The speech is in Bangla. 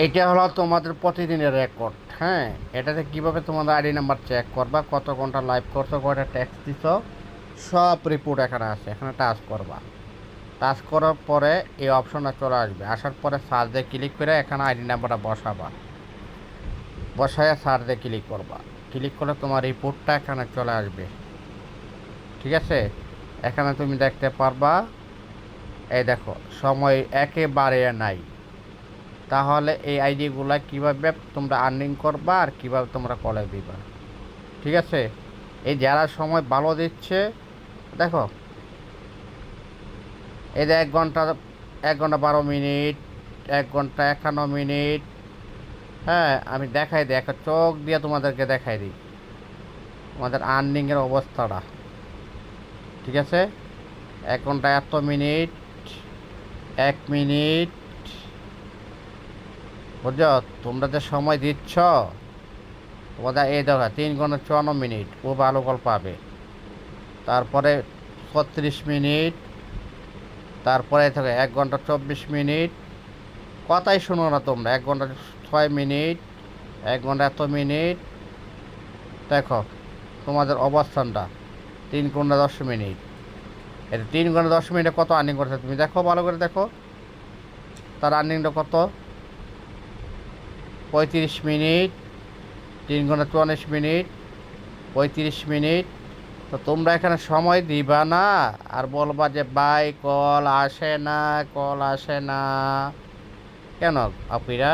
এইটা হলো তোমাদের প্রতিদিনের রেকর্ড। হ্যাঁ, এটাতে কিভাবে তোমাদের আইডি নাম্বার চেক করবা, কত ঘন্টা লাইভ করছো, কয়টা ট্যাক্স দিছো, সব রিপোর্ট এখানে আছে। এখানে টাচ করবা। টাচ করার পরে এই অপশনটা চলে আসবে। আসার পরে সার্চে ক্লিক করে এখানে আইডি নাম্বারটা বসাবা। বসায় সার্চে ক্লিক করবা। ক্লিক করলে তোমার রিপোর্টটা এখানে চলে আসবে। ঠিক আছে, এখানে তুমি দেখতে পারবা। এই দেখো, সময় একেবারে নাই। তাহলে এই আইডিগুলা কিভাবে তোমরা আর্নিং করবা আর কিভাবে তোমরা কলে দিবা। ঠিক আছে, এই যারা সময় ভালো দিচ্ছে, দেখো এই যে 1 ঘন্টা, 1 ঘন্টা 12 মিনিট, 1 ঘন্টা 51 মিনিট। হ্যাঁ, আমি দেখাই দিই, একটা চোখ দিয়ে তোমাদেরকে দেখাই দিই তোমাদের আর্নিংয়ের অবস্থাটা। ঠিক আছে, 1 ঘন্টা এত মিনিট, 1 মিনিট। বুঝছো, তোমরা যে সময় দিচ্ছ, তোমাদের এই দেখো 3 ঘন্টা 54 মিনিট, ও ভালো কল পাবে। তারপরে 36 মিনিট, তারপরে থাকে 1 ঘন্টা 24 মিনিট। কথাই শোনো না তোমরা, 1 ঘন্টা 6 মিনিট, 1 ঘন্টা এত মিনিট। দেখো তোমাদের অবস্থানটা 3 ঘন্টা 10 মিনিট। এটা 3 ঘন্টা 10 মিনিটে কত আর্নিং করছে তুমি দেখো, ভালো করে দেখো তার আর্নিংটা কত। 35 মিনিট, 3 ঘন্টা 44 মিনিট, 35 মিনিট। তো তোমরা এখানে সময় দিবা না আর বলবা যে ভাই কল আসে না, কল আসে না। কেন আপিরা?